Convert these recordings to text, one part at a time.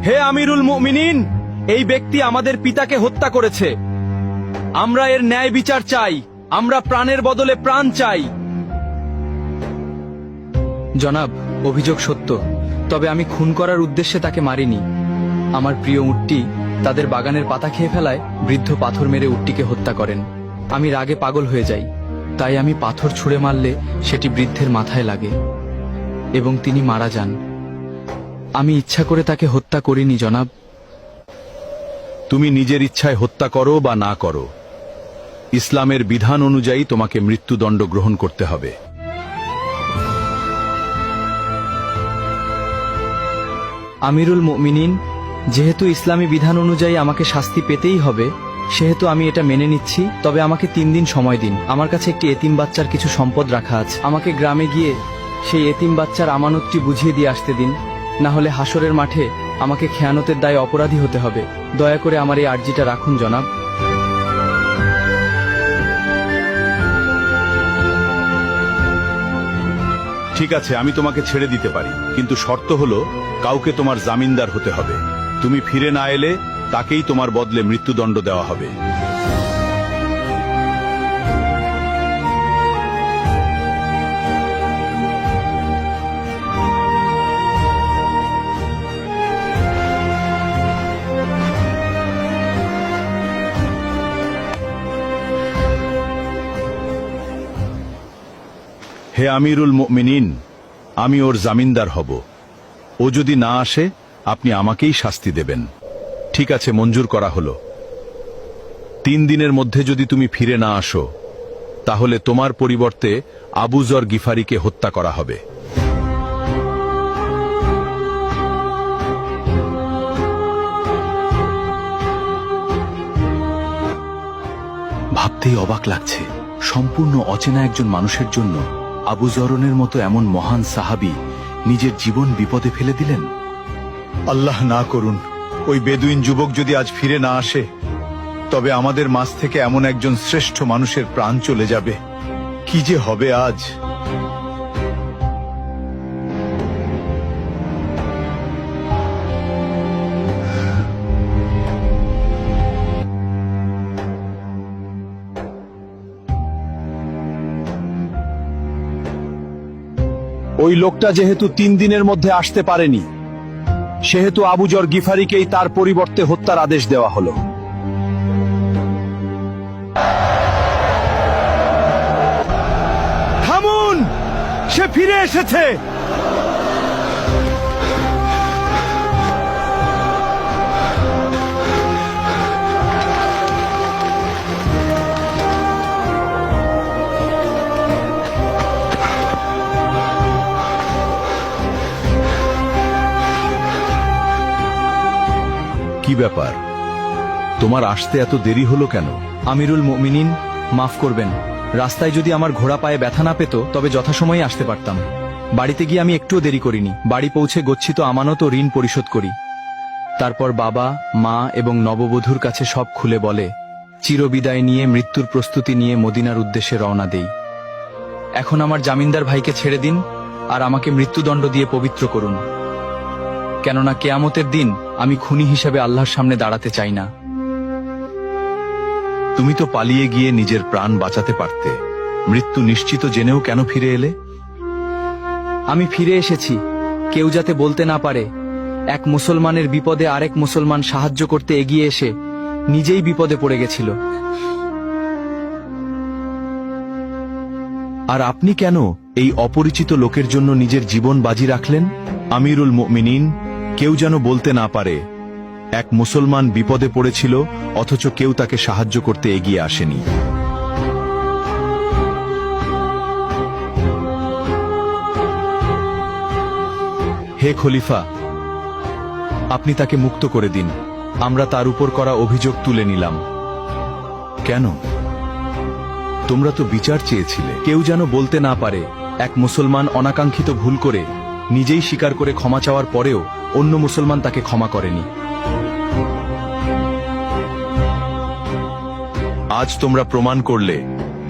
হে আমিরুল মুমিনিন, এই ব্যক্তি আমাদের পিতাকে হত্যা করেছে। আমরা এর ন্যায় বিচার চাই। আমরা প্রাণের বদলে প্রাণ চাই। জনাব, অভিযোগ সত্য, তবে আমি খুন করার উদ্দেশ্যে তাকে মারিনি। আমার প্রিয় উটটি তাদের বাগানের পাতা খেয়ে ফেলায় বৃদ্ধ পাথর মেরে উটটিকে হত্যা করেন। আমি রাগে পাগল হয়ে যাই, তাই আমি পাথর ছুঁড়ে মারলে সেটি বৃদ্ধের মাথায় লাগে এবং তিনি মারা যান। আমি ইচ্ছা করে তাকে হত্যা করিনি জনাব। তুমি নিজের ইচ্ছায় হত্যা করো বা না করো, ইসলামের বিধান অনুযায়ী তোমাকে মৃত্যুদণ্ড গ্রহণ করতে হবে। আমিরুল মুমিনিন, যেহেতু ইসলামী বিধান অনুযায়ী আমাকে শাস্তি পেতেই হবে, সেহেতু আমি এটা মেনে নিচ্ছি। তবে আমাকে 3 দিন সময় দিন। আমার কাছে একটি এতিম বাচ্চার কিছু সম্পদ রাখা আছে। আমাকে গ্রামে গিয়ে সেই এতিম বাচ্চার আমানতটি বুঝিয়ে দিয়ে আসতে দিন, না হলে হাসরের মাঠে আমাকে খেয়ানতের দায়ে অপরাধী হতে হবে। দয়া করে আমার এই আর্জিটা রাখুন জনাব। ঠিক আছে, আমি তোমাকে ছেড়ে দিতে পারি, কিন্তু শর্ত হলো কাউকে তোমার জামিনদার হতে হবে। তুমি ফিরে না এলে তাকেই তোমার বদলে মৃত্যুদণ্ড দেওয়া হবে। হে আমিরুল মুমিনিন, আমি ওর জামিনদার হব। ও যদি না আসে আপনি আমাকেই শাস্তি দেবেন। ঠিক আছে, মঞ্জুর করা হলো। 3 দিনের মধ্যে যদি তুমি ফিরে না আসো, তাহলে তোমার পরিবর্তে আবু যর গিফারিকে হত্যা করা হবে। ভাবতেই অবাক লাগছে, সম্পূর্ণ অচেনা একজন মানুষের জন্য আবু যরনের মতো এমন মহান সাহাবী নিজের জীবন বিপদে ফেলে দিলেন। আল্লাহ না করুন ওই বেদুইন যুবক যদি আজ ফিরে না আসে, তবে আমাদের মাঝ থেকে এমন একজন শ্রেষ্ঠ মানুষের প্রাণ চলে যাবে। কি যে হবে আজ। ওই লোকটা যেহেতু 3 দিনের মধ্যে আসতে পারেনি, সেহেতু আবু যর গিফারিকেই তার পরিবর্তে হত্যার আদেশ দেওয়া হলো। থামুন, সে ফিরে এসেছে। কি ব্যাপার, তোমার আসতে এত দেরি হলো কেন? আমিরুল মুমিনিন, মাফ করবেন। রাস্তায় যদি আমার ঘোড়া পায়ে ব্যথা না পেত, তবে যথাসময়ে আসতে পারতাম। বাড়িতে গিয়ে আমি একটুও দেরি করিনি। বাড়ি পৌঁছে গচ্ছিত আমানত ও ঋণ পরিশোধ করি। তারপর বাবা, মা এবং নববধূর কাছে সব খুলে বলে চিরবিদায় নিয়ে মৃত্যুর প্রস্তুতি নিয়ে মদিনার উদ্দেশ্যে রওনা দেই। এখন আমার জামিনদার ভাইকে ছেড়ে দিন আর আমাকে মৃত্যুদণ্ড দিয়ে পবিত্র করুন, কেননা কেয়ামতের দিন আমি খুনি হিসেবে আল্লাহর সামনে দাঁড়াতে চাই না। তুমি তো পালিয়ে গিয়ে নিজের প্রাণ বাঁচাতে পারতে। মৃত্যু নিশ্চিত জেনেও কেন ফিরে এলে? আমি ফিরে এসেছি কেউ যাতে বলতে না পারে এক মুসলমানের বিপদে আরেক মুসলমান সাহায্য করতে এগিয়ে এসে নিজেই বিপদে পড়ে গেছিল। আর আপনি কেন এই অপরিচিত লোকের জন্য নিজের জীবন বাজি রাখলেন? আমিরুল মুমিনিন, কেউ যেন বলতে না পারে এক মুসলমান বিপদে পড়েছিল অথচ কেউ তাকে সাহায্য করতে এগিয়ে আসেনি। হে খলিফা, আপনি তাকে মুক্ত করে দিন। আমরা তার উপর করা অভিযোগ তুলে নিলাম। কেন? তোমরা তো বিচার চেয়েছিলে। কেউ যেন বলতে না পারে এক মুসলমান অনাকাঙ্ক্ষিত ভুল করে নিজেই স্বীকার করে ক্ষমা চাওয়ার পরেও অন্য মুসলমান তাকে ক্ষমা করেনি। আজ তোমরা প্রমাণ করলে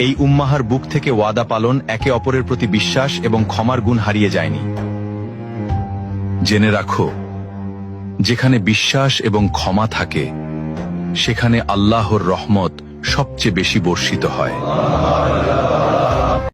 এই উম্মাহার বুক থেকে ওয়াদা পালন একে অপরের প্রতি বিশ্বাস এবং ক্ষমার গুণ হারিয়ে যায়নি। জেনে রাখো, যেখানে বিশ্বাস এবং ক্ষমা থাকে সেখানে আল্লাহর রহমত সবচেয়ে বেশি বর্ষিত হয়।